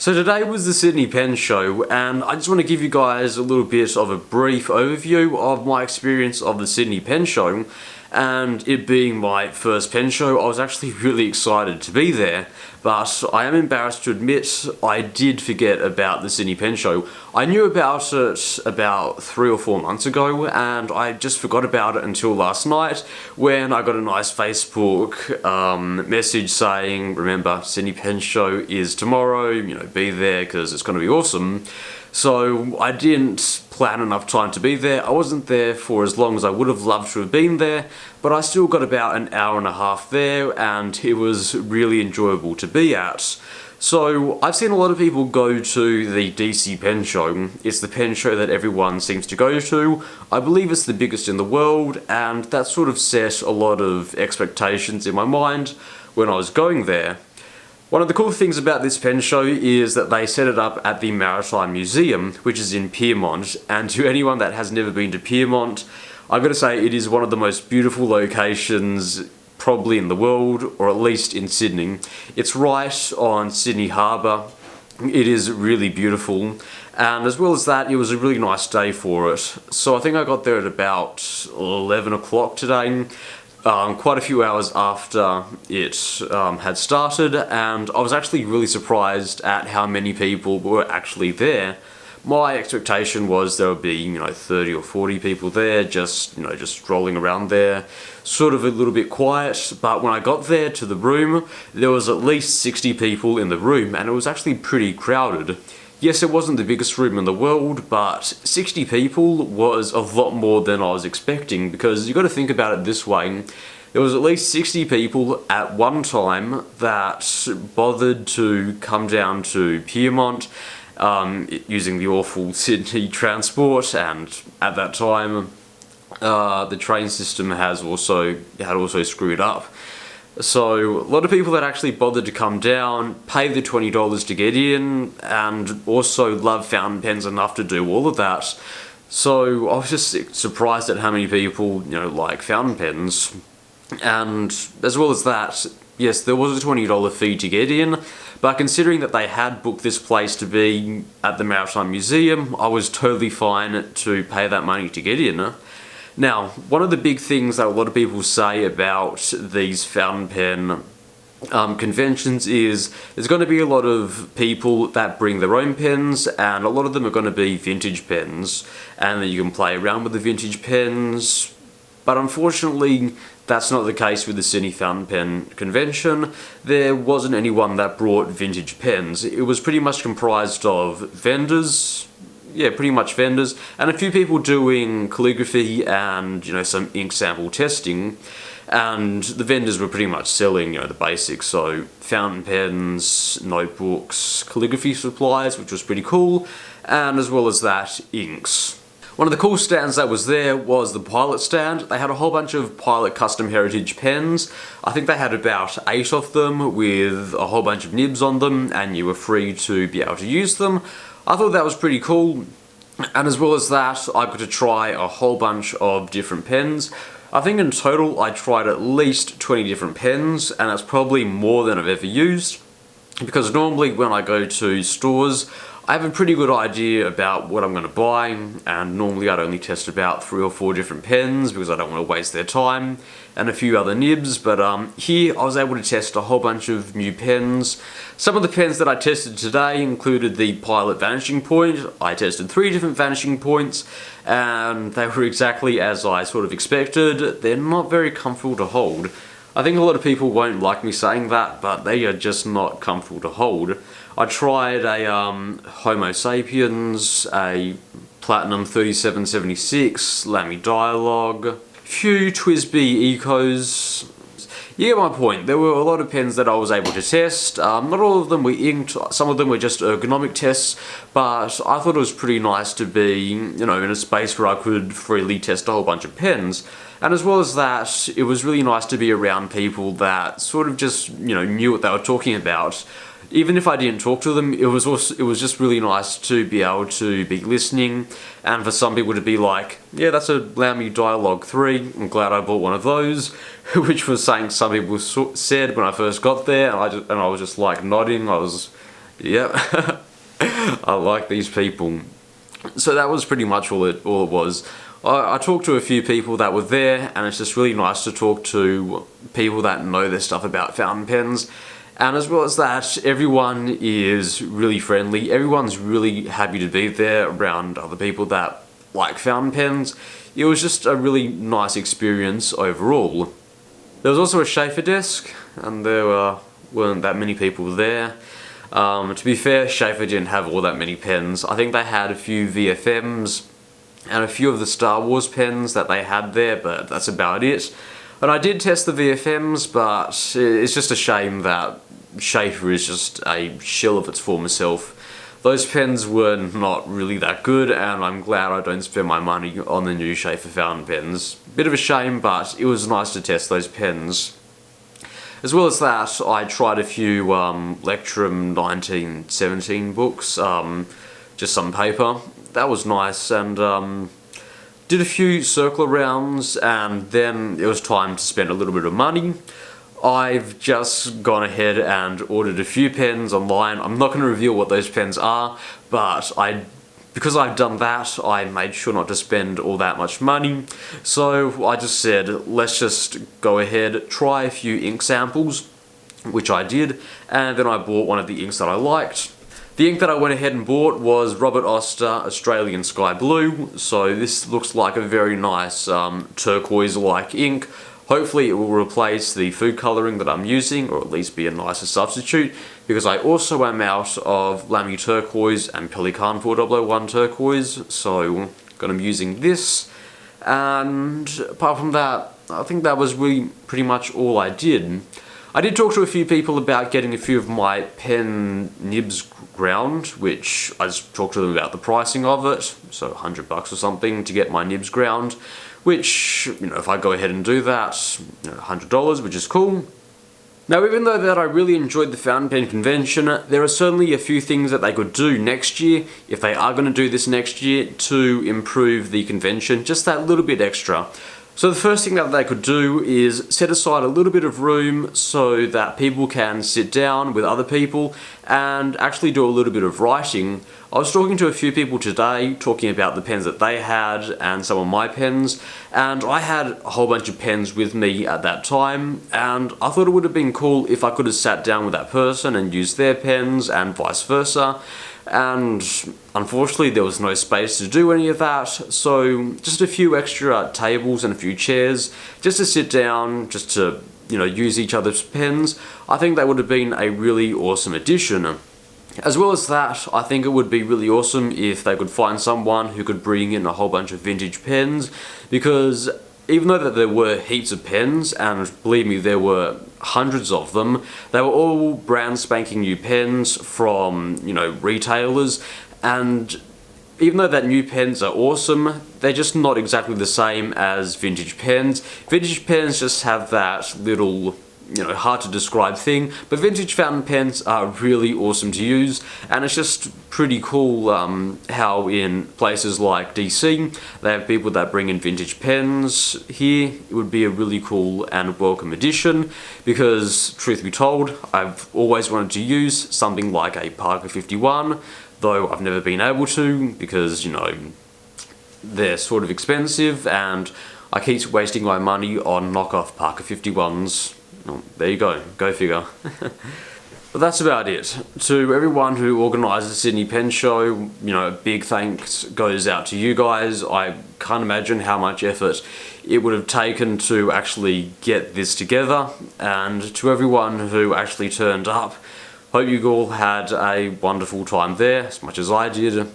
So today was the Sydney Pen Show, and I just want to give you guys a little bit of a brief overview of my experience of the Sydney Pen Show. And it being my first pen show, I was actually really excited to be there, but I am embarrassed to admit I did forget about the Sydney Pen Show. I knew about it about 3 or 4 months ago, and I just forgot about it until last night when I got a nice Facebook message saying, remember, Sydney Pen Show is tomorrow, be there because it's going to be awesome. So I didn't plan enough time to be there. I wasn't there for as long as I would have loved to have been there, but I still got about an hour and a half there, and it was really enjoyable to be at. So I've seen a lot of people go to the DC Pen Show. It's the pen show that everyone seems to go to. I believe it's the biggest in the world, and that sort of set a lot of expectations in my mind when I was going there. One of the cool things about this pen show is that they set it up at the Maritime Museum, which is in Pyrmont, and to anyone that has never been to Pyrmont, I've got to say it is one of the most beautiful locations probably in the world, or at least in Sydney. It's right on Sydney Harbour. It is really beautiful, and as well as that, it was a really nice day for it. So I think I got there at about 11 o'clock today. Quite a few hours after it had started, and I was actually really surprised at how many people were actually there. My expectation was there would be 30 or 40 people there, just strolling around there, sort of a little bit quiet. But when I got there to the room, there was at least 60 people in the room, and it was actually pretty crowded. Yes, it wasn't the biggest room in the world, but 60 people was a lot more than I was expecting, because you've got to think about it this way. There was at least 60 people at one time that bothered to come down to Pyrmont using the awful Sydney transport, and at that time the train system had also screwed up. So a lot of people that actually bothered to come down, pay the $20 to get in, and also love fountain pens enough to do all of that. So I was just surprised at how many people like fountain pens. And as well as that, yes, there was a $20 fee to get in, but considering that they had booked this place to be at the Maritime Museum, I was totally fine to pay that money to get in. Now, one of the big things that a lot of people say about these fountain pen conventions is there's going to be a lot of people that bring their own pens, and a lot of them are going to be vintage pens, and then you can play around with the vintage pens. But unfortunately, that's not the case with the Sydney Fountain Pen Convention. There wasn't anyone that brought vintage pens. It was pretty much comprised of vendors. Yeah, pretty much vendors, and a few people doing calligraphy and some ink sample testing, and the vendors were pretty much selling the basics, so fountain pens, notebooks, calligraphy supplies, which was pretty cool, and as well as that, inks. One of the cool stands that was there was the Pilot stand. They had a whole bunch of Pilot custom heritage pens. I think they had about 8 of them with a whole bunch of nibs on them, and you were free to be able to use them. I thought that was pretty cool, and as well as that, I got to try a whole bunch of different pens. I think in total I tried at least 20 different pens, and that's probably more than I've ever used, because normally when I go to stores, I have a pretty good idea about what I'm going to buy, and normally I'd only test about 3 or 4 different pens because I don't want to waste their time, and a few other nibs, but here I was able to test a whole bunch of new pens. Some of the pens that I tested today included the Pilot Vanishing Point. I tested 3 different Vanishing Points, and they were exactly as I sort of expected. They're not very comfortable to hold. I think a lot of people won't like me saying that, but they are just not comfortable to hold. I tried a Homo Sapiens, a Platinum 3776, Lamy Dialogue, few TWSBI Ecos. You get my point. There were a lot of pens that I was able to test. Not all of them were inked, some of them were just ergonomic tests, but I thought it was pretty nice to be, in a space where I could freely test a whole bunch of pens. And as well as that, it was really nice to be around people that sort of just, knew what they were talking about. Even if I didn't talk to them, it was just really nice to be able to be listening, and for some people to be like, yeah, that's a Lamy Dialogue 3, I'm glad I bought one of those, which was something some people said when I first got there, and I was just like nodding. I was Yep. I like these people. So that was pretty much all it was. I talked to a few people that were there, and it's just really nice to talk to people that know their stuff about fountain pens. And as well as that, everyone is really friendly. Everyone's really happy to be there around other people that like fountain pens. It was just a really nice experience overall. There was also a Schaefer desk, and there weren't that many people there. To be fair, Schaefer didn't have all that many pens. I think they had a few VFMs and a few of the Star Wars pens that they had there, but that's about it. And I did test the VFMs, but it's just a shame that Schaefer is just a shell of its former self. Those pens were not really that good, and I'm glad I don't spend my money on the new Schaefer fountain pens. Bit of a shame, but it was nice to test those pens. As well as that, I tried a few Lectrum 1917 books, just some paper. That was nice, and did a few circular rounds, and then it was time to spend a little bit of money. I've just gone ahead and ordered a few pens online. I'm not going to reveal what those pens are, but because I've done that, I made sure not to spend all that much money. So I just said, let's just go ahead, try a few ink samples, which I did, and then I bought one of the inks that I liked. The ink that I went ahead and bought was Robert Oster Australian Sky Blue, so this looks like a very nice turquoise-like ink. Hopefully it will replace the food colouring that I'm using, or at least be a nicer substitute, because I also am out of Lamy Turquoise and Pelican 4001 Turquoise, so I'm using this. And apart from that, I think that was really pretty much all I did. I did talk to a few people about getting a few of my pen nibs ground, which I just talked to them about the pricing of it, so $100 or something to get my nibs ground. Which, if I go ahead and do that, $100, which is cool. Now, even though that I really enjoyed the fountain pen convention, there are certainly a few things that they could do next year, if they are going to do this next year, to improve the convention just that little bit extra. So the first thing that they could do is set aside a little bit of room so that people can sit down with other people and actually do a little bit of writing. I was talking to a few people today, talking about the pens that they had and some of my pens, and I had a whole bunch of pens with me at that time, and I thought it would have been cool if I could have sat down with that person and used their pens and vice versa. And unfortunately there was no space to do any of that, so just a few extra tables and a few chairs just to sit down, just to use each other's pens. I think that would have been a really awesome addition. As well as that, I think it would be really awesome if they could find someone who could bring in a whole bunch of vintage pens, because even though that there were heaps of pens, and believe me, there were hundreds of them, they were all brand spanking new pens from, retailers, and even though that new pens are awesome, they're just not exactly the same as vintage pens. Vintage pens just have that little, hard to describe thing, but vintage fountain pens are really awesome to use, and it's just pretty cool how in places like DC, they have people that bring in vintage pens. Here, it would be a really cool and welcome addition, because truth be told, I've always wanted to use something like a Parker 51, though I've never been able to, because, they're sort of expensive, and I keep wasting my money on knockoff Parker 51s. Oh, there you go figure. But that's about it. To everyone who organised the Sydney Pen Show, big thanks goes out to you guys. I can't imagine how much effort it would have taken to actually get this together, and to everyone who actually turned up, hope you all had a wonderful time there, as much as I did.